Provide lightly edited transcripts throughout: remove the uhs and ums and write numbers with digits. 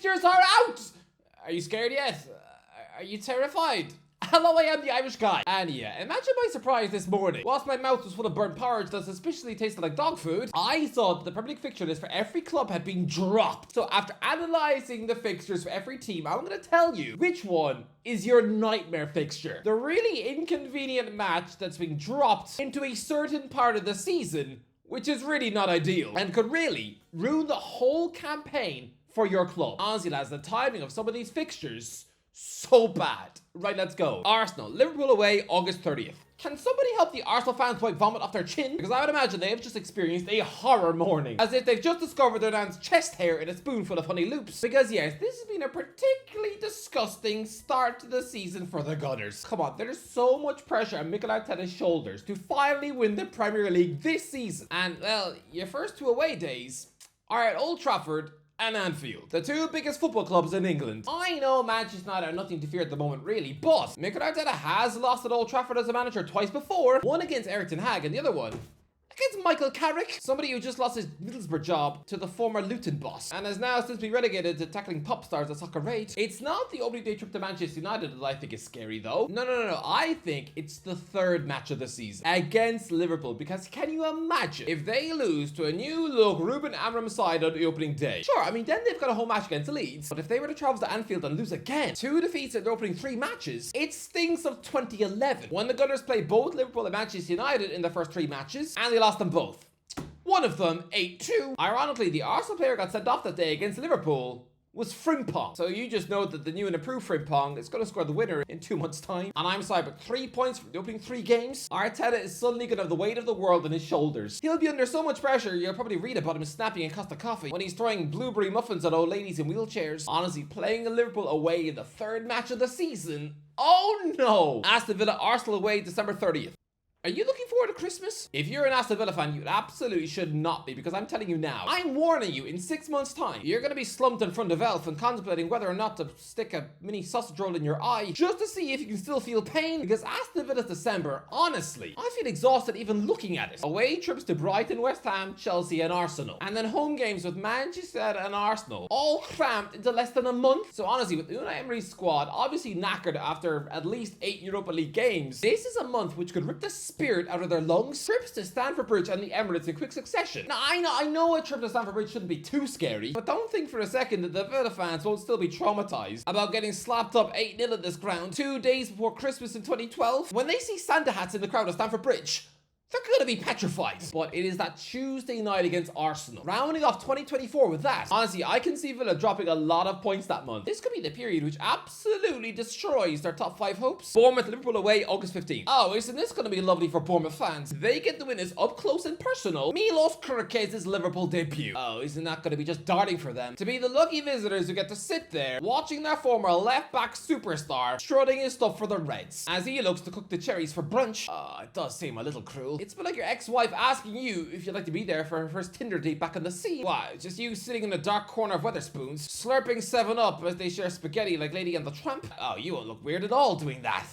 fixtures are out! Are you scared yet? Are you terrified? Hello, I am the Irish guy. And yeah, imagine my surprise this morning. Whilst my mouth was full of burnt porridge that suspiciously tasted like dog food, I saw that the Premier League fixture list for every club had been dropped. So after analysing the fixtures for every team, I'm going to tell you which one is your nightmare fixture. The really inconvenient match that's been dropped into a certain part of the season, which is really not ideal and could really ruin the whole campaign for your club. Honestly, lads, the timing of some of these fixtures, so bad. Right, let's go. Arsenal, Liverpool away, August 30th. Can somebody help the Arsenal fans wipe vomit off their chin? Because I would imagine they have just experienced a horror morning. As if they've just discovered their nan's chest hair in a spoonful of honey loops. Because yes, this has been a particularly disgusting start to the season for the Gunners. Come on, there's so much pressure on Mikel Arteta's shoulders to finally win the Premier League this season. And well, your first two away days are at Old Trafford and Anfield, the two biggest football clubs in England. I know Manchester United are nothing to fear at the moment, really, but Mikel Arteta has lost at Old Trafford as a manager twice before, one against Eric Ten Hag and the other one against Michael Carrick, somebody who just lost his Middlesbrough job to the former Luton boss and has now since been relegated to tackling pop stars at Soccer Rate. It's not the opening day trip to Manchester United that I think is scary though. No. I think it's the third match of the season against Liverpool, because can you imagine if they lose to a new look Ruben Amorim side on the opening day? Sure, I mean then they've got a home match against Leeds, but if they were to travel to Anfield and lose again, 2 defeats in their opening 3 matches, it stinks of 2011 when the Gunners played both Liverpool and Manchester United in the first 3 matches and they lost them both. One of them 8-2. Ironically, the Arsenal player got sent off that day against Liverpool was Frimpong. So you just know that the new and improved Frimpong is going to score the winner in 2 months' time. And I'm sorry, but 3 points from the opening 3 games? Arteta is suddenly going to have the weight of the world on his shoulders. He'll be under so much pressure, you'll probably read about him snapping in Costa Coffee when he's throwing blueberry muffins at old ladies in wheelchairs. Honestly, playing Liverpool away in the 3rd match of the season? Oh no! Aston Villa, Arsenal away December 30th. Are you looking forward to Christmas? If you're an Aston Villa fan, you absolutely should not be, because I'm telling you now, I'm warning you, in 6 months' time, you're going to be slumped in front of Elf and contemplating whether or not to stick a mini sausage roll in your eye just to see if you can still feel pain, because Aston Villa's December, honestly, I feel exhausted even looking at it. Away trips to Brighton, West Ham, Chelsea and Arsenal, and then home games with Manchester United and Arsenal, all cramped into less than a month. So honestly, with Unai Emery's squad obviously knackered after at least 8 Europa League games, this is a month which could rip the spirit out of their lungs. Trips to Stamford Bridge and the Emirates in quick succession. Now I know a trip to Stamford Bridge shouldn't be too scary, but don't think for a second that the Villa fans won't still be traumatized about getting slapped up 8-0 at this ground 2 days before Christmas in 2012. When they see Santa hats in the crowd at Stamford Bridge, they're going to be petrified. But it is that Tuesday night against Arsenal, rounding off 2024 with that. Honestly, I can see Villa dropping a lot of points that month. This could be the period which absolutely destroys their top 5 hopes. Bournemouth, Liverpool away, August 15th. Oh, isn't this going to be lovely for Bournemouth fans? They get the winners up close and personal. Milos Kerkez's Liverpool debut. Oh, isn't that going to be just darting for them? To be the lucky visitors who get to sit there, watching their former left-back superstar strutting his stuff for the Reds, as he looks to cook the cherries for brunch. It does seem a little cruel. It's been like your ex-wife asking you if you'd like to be there for her first Tinder date back on the scene. Why, just you sitting in the dark corner of Wetherspoons, slurping 7-Up as they share spaghetti like Lady and the Tramp? Oh, you won't look weird at all doing that.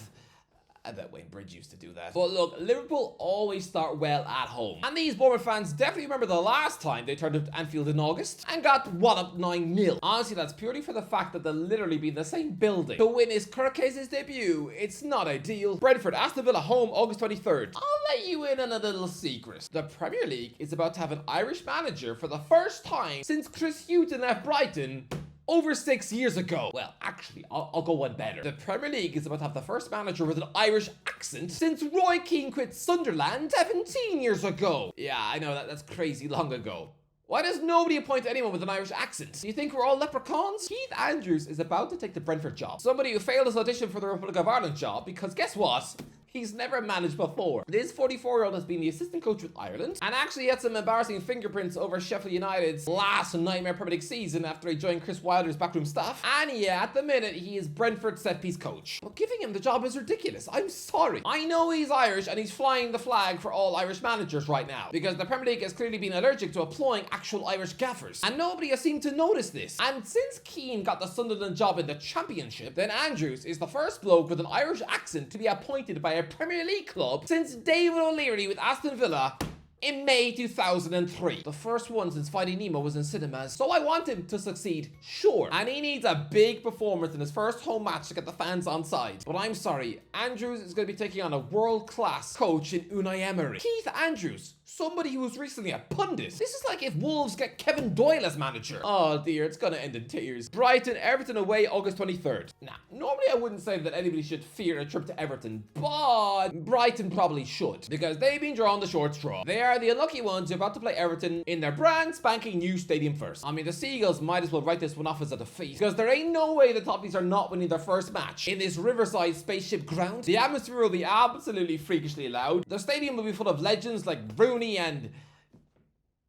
I bet Wayne Bridge used to do that. But look, Liverpool always start well at home. And these Bournemouth fans definitely remember the last time they turned up to Anfield in August and got walloped 9-0. Honestly, that's purely for the fact that they'll literally be in the same building to win his Kerkez's debut. It's not ideal. Brentford, Aston Villa home, August 23rd. I'll let you in on a little secret. The Premier League is about to have an Irish manager for the first time since Chris Hughton left Brighton over 6 years ago. Well, actually, I'll go one better. The Premier League is about to have the first manager with an Irish accent since Roy Keane quit Sunderland 17 years ago. Yeah, I know that's crazy long ago. Why does nobody appoint anyone with an Irish accent? Do you think we're all leprechauns? Keith Andrews is about to take the Brentford job. Somebody who failed his audition for the Republic of Ireland job, because guess what? He's never managed before. This 44-year-old has been the assistant coach with Ireland and actually had some embarrassing fingerprints over Sheffield United's last nightmare Premier League season after he joined Chris Wilder's backroom staff. And yeah, at the minute, he is Brentford's set-piece coach. But giving him the job is ridiculous. I'm sorry. I know he's Irish and he's flying the flag for all Irish managers right now because the Premier League has clearly been allergic to employing actual Irish gaffers. And nobody has seemed to notice this. And since Keane got the Sunderland job in the Championship, then Andrews is the first bloke with an Irish accent to be appointed by a Premier League club since David O'Leary with Aston Villa in May 2003. The first one since Finding Nemo was in cinemas. So I want him to succeed, sure. And he needs a big performance in his first home match to get the fans on side. But I'm sorry, Andrews is going to be taking on a world-class coach in Unai Emery. Keith Andrews, somebody who was recently a pundit. This is like if Wolves get Kevin Doyle as manager. Oh dear, it's gonna end in tears. Brighton, Everton away August 23rd. Now, normally I wouldn't say that anybody should fear a trip to Everton, but Brighton probably should, because they've been drawn the short straw. They are the unlucky ones who are about to play Everton in their brand spanking new stadium first. I mean, the Seagulls might as well write this one off as a defeat, because there ain't no way the Toffees are not winning their first match in this Riverside spaceship ground. The atmosphere will be absolutely freakishly loud. The stadium will be full of legends like Rooney and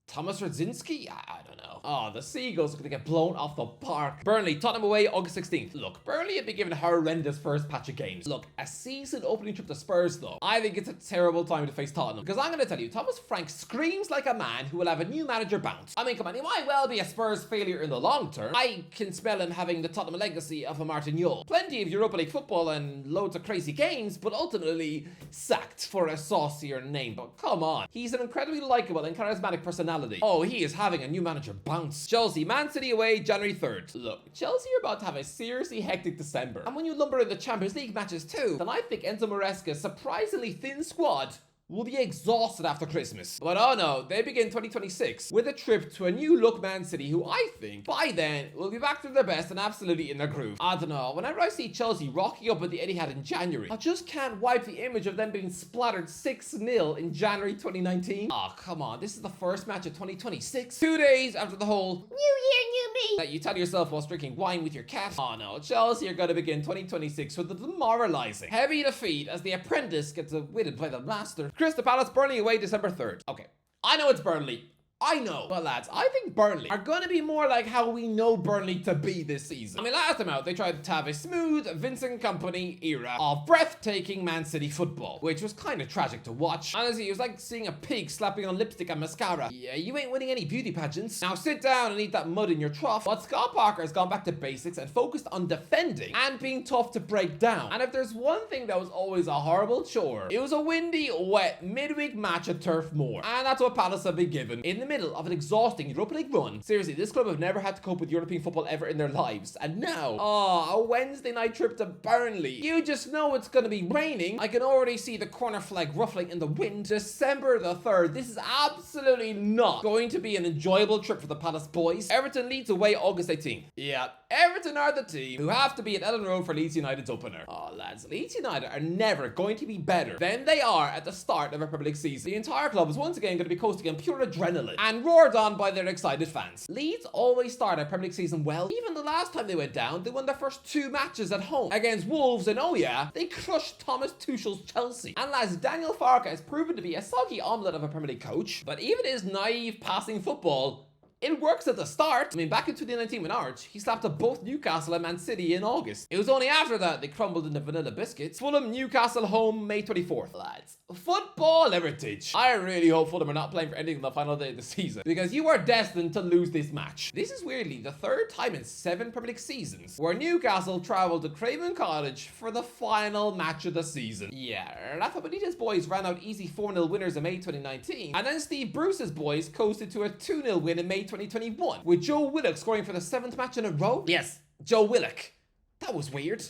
Thomas Radzinski? I don't know. Oh, the Seagulls are going to get blown off the park. Burnley, Tottenham away August 16th. Look, Burnley have been given a horrendous first patch of games. Look, a season opening trip to Spurs though. I think it's a terrible time to face Tottenham. Because I'm going to tell you, Thomas Frank screams like a man who will have a new manager bounce. I mean, come on, he might well be a Spurs failure in the long term. I can smell him having the Tottenham legacy of a Martin Jol. Plenty of Europa League football and loads of crazy games, but ultimately sacked for a saucier name. But come on, he's an incredibly likable and charismatic personality. Oh, he is having a new manager bounce. Chelsea, Man City away January 3rd. Look, Chelsea are about to have a seriously hectic December. And when you lumber in the Champions League matches too, then I think Enzo Maresca's surprisingly thin squad will be exhausted after Christmas. But oh no, they begin 2026 with a trip to a new look Man City who I think by then will be back to their best and absolutely in their groove. I don't know, whenever I see Chelsea rocking up at the Etihad in January, I just can't wipe the image of them being splattered 6-0 in January 2019. Oh, come on, this is the first match of 2026. 2 days after the whole New Year, New Me that you tell yourself whilst drinking wine with your cat. Oh no, Chelsea are going to begin 2026 with a demoralizing heavy defeat as the apprentice gets outwitted by the master. Crystal Palace, Burnley away December 3rd. Okay, I know it's Burnley. I know. But lads, I think Burnley are going to be more like how we know Burnley to be this season. I mean, last time out, they tried to have a smooth Vincent Kompany era of breathtaking Man City football, which was kind of tragic to watch. Honestly, it was like seeing a pig slapping on lipstick and mascara. Yeah, you ain't winning any beauty pageants. Now sit down and eat that mud in your trough. But Scott Parker has gone back to basics and focused on defending and being tough to break down. And if there's one thing that was always a horrible chore, it was a windy, wet, midweek match at Turf Moor. And that's what Palace have been given in the middle of an exhausting Europa League run. Seriously, this club have never had to cope with European football ever in their lives. And now, a Wednesday night trip to Burnley. You just know it's going to be raining. I can already see the corner flag ruffling in the wind. December the 3rd. This is absolutely not going to be an enjoyable trip for the Palace boys. Everton Leeds away August 18th. Yeah, Everton are the team who have to be at Ellen Road for Leeds United's opener. Oh, lads, Leeds United are never going to be better than they are at the start of a Premier League season. The entire club is once again going to be coasting on pure adrenaline and roared on by their excited fans. Leeds always start a Premier League season well. Even the last time they went down, they won their first 2 matches at home against Wolves, and oh yeah, they crushed Thomas Tuchel's Chelsea. And lads, Daniel Farke has proven to be a soggy omelette of a Premier League coach, but even his naive passing football, it works at the start. I mean, back in 2019 with Arch, he slapped up both Newcastle and Man City in August. It was only after that they crumbled into vanilla biscuits. Fulham, Newcastle home, May 24th. Lads, football heritage. I really hope Fulham are not playing for anything on the final day of the season, because you are destined to lose this match. This is weirdly the 3rd time in 7 Premier League seasons where Newcastle travelled to Craven Cottage for the final match of the season. Yeah, Rafa Benitez boys ran out easy 4-0 winners in May 2019, and then Steve Bruce's boys coasted to a 2-0 win in May 2021, with Joe Willock scoring for the 7th match in a row. Yes, Joe Willock. That was weird.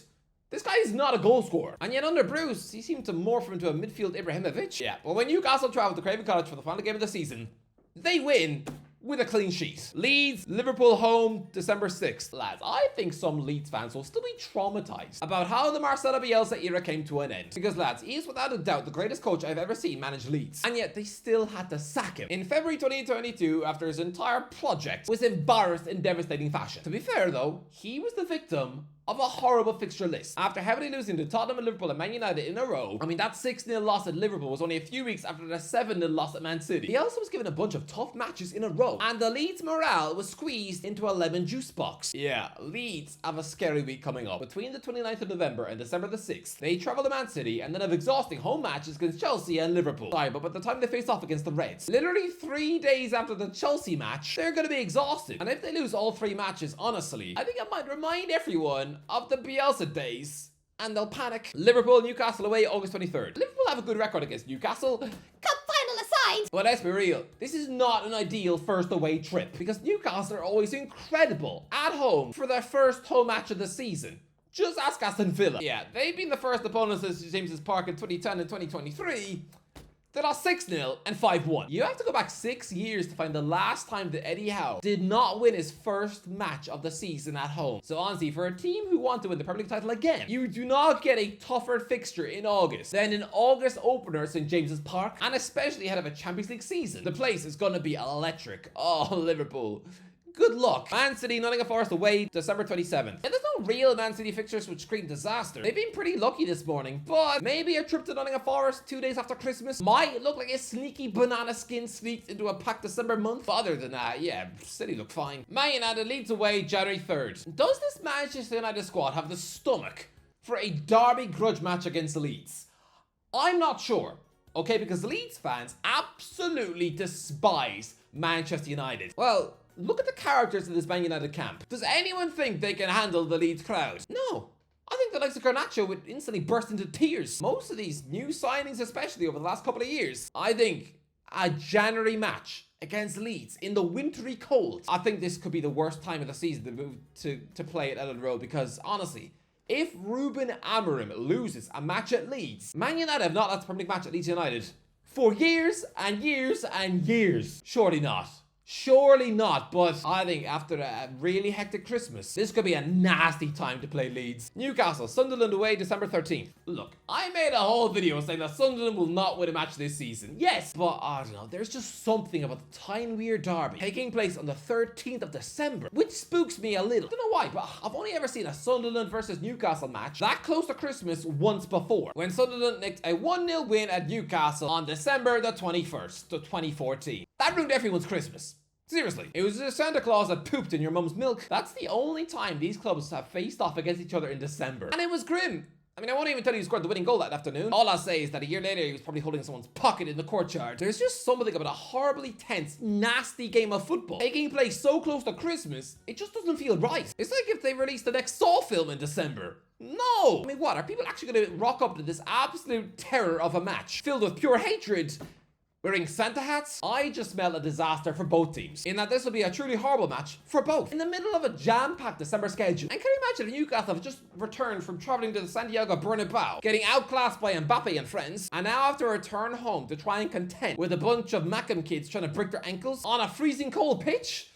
This guy is not a goal scorer. And yet under Bruce, he seemed to morph into a midfield Ibrahimovic. Yeah, well, when Newcastle travelled to Craven Cottage for the final game of the season, they win with a clean sheet. Leeds, Liverpool home, December 6th. Lads, I think some Leeds fans will still be traumatized about how the Marcelo Bielsa era came to an end. Because lads, he is without a doubt the greatest coach I've ever seen manage Leeds. And yet they still had to sack him in February 2022 after his entire project was embarrassed in devastating fashion. To be fair though, he was the victim of a horrible fixture list. After heavily losing to Tottenham and Liverpool and Man United in a row, I mean, that 6-0 loss at Liverpool was only a few weeks after the 7-0 loss at Man City. He also was given a bunch of tough matches in a row, and the Leeds morale was squeezed into a lemon juice box. Yeah, Leeds have a scary week coming up. Between the 29th of November and December the 6th, they travel to Man City and then have exhausting home matches against Chelsea and Liverpool. Sorry, but by the time they face off against the Reds, literally 3 days after the Chelsea match, they're going to be exhausted. And if they lose all 3 matches, honestly, I think I might remind everyone of the Bielsa days, and they'll panic. Liverpool, Newcastle away August 23rd. Liverpool have a good record against Newcastle. Cup final aside, mind. But let's be real, this is not an ideal first away trip because Newcastle are always incredible at home for their first home match of the season. Just ask Aston Villa. Yeah, they've been the first opponents at James's Park in 2010 and 2023. They lost 6-0 and 5-1. You have to go back 6 years to find the last time that Eddie Howe did not win his first match of the season at home. So honestly, for a team who want to win the Premier League title again, you do not get a tougher fixture in August than an August opener at St James's Park, and especially ahead of a Champions League season. The place is going to be electric. Oh, Liverpool. Good luck. Man City, Nottingham Forest away, December 27th. And there's no real Man City fixtures which scream disaster. They've been pretty lucky this morning, but maybe a trip to Nottingham Forest 2 days after Christmas might look like a sneaky banana skin sneaked into a packed December month. But other than that, yeah, City look fine. Man United leads away January 3rd. Does this Manchester United squad have the stomach for a derby grudge match against Leeds? I'm not sure, okay, because Leeds fans absolutely despise Manchester United. Well, look at the characters in this Man United camp. Does anyone think they can handle the Leeds crowd? No. I think the likes of Garnacho would instantly burst into tears. Most of these new signings, especially over the last couple of years, I think a January match against Leeds in the wintry cold. I think this could be the worst time of the season to move to play at Ellen Road because honestly, if Ruben Amorim loses a match at Leeds, Man United have not lost a Premier League match at Leeds United for years and years and years. Surely not. Surely not, but I think after a really hectic Christmas, this could be a nasty time to play Leeds. Newcastle, Sunderland away, December 13th. Look, I made a whole video saying that Sunderland will not win a match this season. Yes, but I don't know, there's just something about the Tyne-Weir derby taking place on the 13th of December, which spooks me a little. I don't know why, but I've only ever seen a Sunderland versus Newcastle match that close to Christmas once before, when Sunderland nicked a 1-0 win at Newcastle on December the 21st, 2014. That ruined everyone's Christmas. Seriously, it was a Santa Claus that pooped in your mum's milk. That's the only time these clubs have faced off against each other in December. And it was grim. I mean, I won't even tell you who scored the winning goal that afternoon. All I'll say is that a year later, he was probably holding someone's pocket in the courtyard. There's just something about a horribly tense, nasty game of football taking place so close to Christmas, it just doesn't feel right. It's like if they released the next Saw film in December. No! I mean, what? Are people actually going to rock up to this absolute terror of a match filled with pure hatred, wearing Santa hats? I just smell a disaster for both teams, in that this will be a truly horrible match for both. In the middle of a jam-packed December schedule. And can you imagine if Newcastle have just returned from traveling to the Santiago Bernabeu, getting outclassed by Mbappe and friends, and now have to return home to try and contend with a bunch of Mackem kids trying to break their ankles on a freezing cold pitch?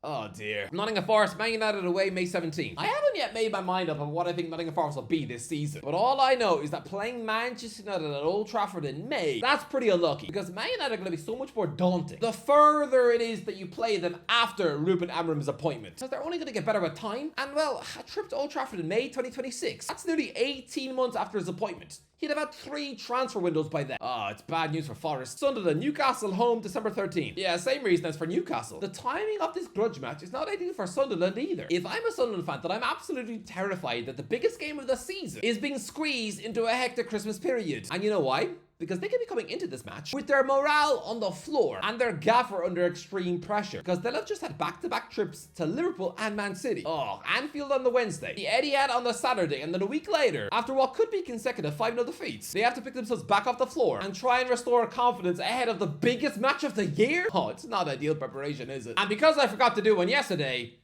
Oh dear. Nottingham Forest, Man United away, May 17th. I haven't yet made my mind up on what I think Nottingham Forest will be this season, but all I know is that playing Manchester United at Old Trafford in May, that's pretty unlucky, because Man United are going to be so much more daunting the further it is that you play them after Ruben Amorim's appointment, because they're only going to get better with time. And well, a trip to Old Trafford in May 2026, that's nearly 18 months after his appointment. He'd have had 3 transfer windows by then. Oh, it's bad news for Forest. Sunderland, Newcastle home, December 13th. Yeah, same reason as for Newcastle. The timing of this grudge match is not ideal for Sunderland either. If I'm a Sunderland fan, then I'm absolutely terrified that the biggest game of the season is being squeezed into a hectic Christmas period. And you know why? Because they could be coming into this match with their morale on the floor and their gaffer under extreme pressure, because they'll have just had back-to-back trips to Liverpool and Man City. Oh, Anfield on the Wednesday, the Etihad on the Saturday, and then a week later, after what could be consecutive 5-0 defeats, they have to pick themselves back off the floor and try and restore confidence ahead of the biggest match of the year? Oh, it's not ideal preparation, is it? And because I forgot to do one yesterday,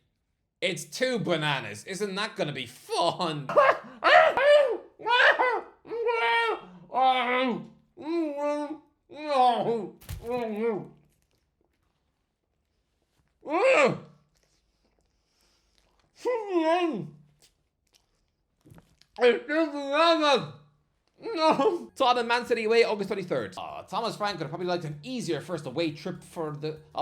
it's 2 bananas. Isn't that gonna be fun? No. Tottenham, Man City away, August 23rd. Thomas Frank would have probably liked an easier first away trip of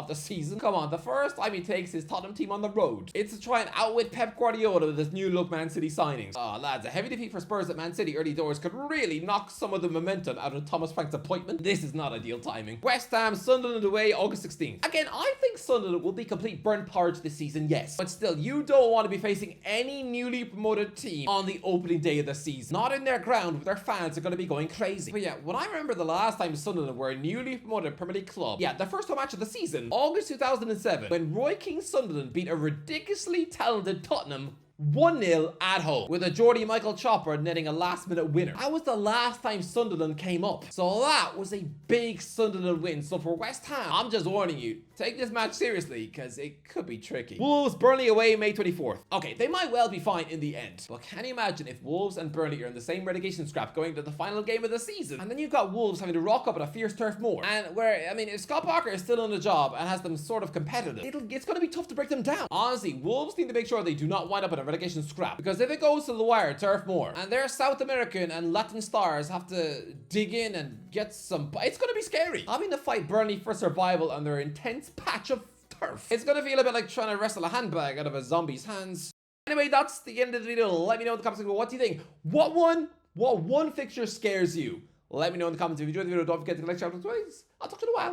the season. Come on, the first time he takes his Tottenham team on the road, it's to try and outwit Pep Guardiola with his new look Man City signings. Lads, a heavy defeat for Spurs at Man City early doors could really knock some of the momentum out of Thomas Frank's appointment. This is not ideal timing. West Ham, Sunderland away, August 16th. Again, I think Sunderland will be complete burnt porridge this season, yes. But still, you don't want to be facing any newly promoted team on the opening day of the season. Not in their ground, with their fans are going to be going crazy. But yeah, when I remember the last time Sunderland were a newly promoted Premier League club, yeah, the first home match of the season, August 2007, when Roy Keane's Sunderland beat a ridiculously talented Tottenham 1-0 at home, with a Geordie Michael Chopper netting a last-minute winner. That was the last time Sunderland came up, so that was a big Sunderland win. So for West Ham, I'm just warning you, take this match seriously, because it could be tricky. Wolves, Burnley away May 24th. Okay, they might well be fine in the end, but can you imagine if Wolves and Burnley are in the same relegation scrap going to the final game of the season, and then you've got Wolves having to rock up at a fierce Turf Moor, and where, I mean, if Scott Parker is still on the job and has them sort of competitive, it's going to be tough to break them down. Honestly, Wolves need to make sure they do not wind up at a relegation scrap, because if it goes to the wire, Turf Moor, and their South American and Latin stars have to dig in and get some, it's going to be scary. Having to fight Burnley for survival on their intense patch of turf, it's going to feel a bit like trying to wrestle a handbag out of a zombie's hands. Anyway, that's the end of the video. Let me know in the comments section, what do you think? What one fixture scares you? Let me know in the comments. If you enjoyed the video, don't forget to like, share, and subscribe. I'll talk to you in a while.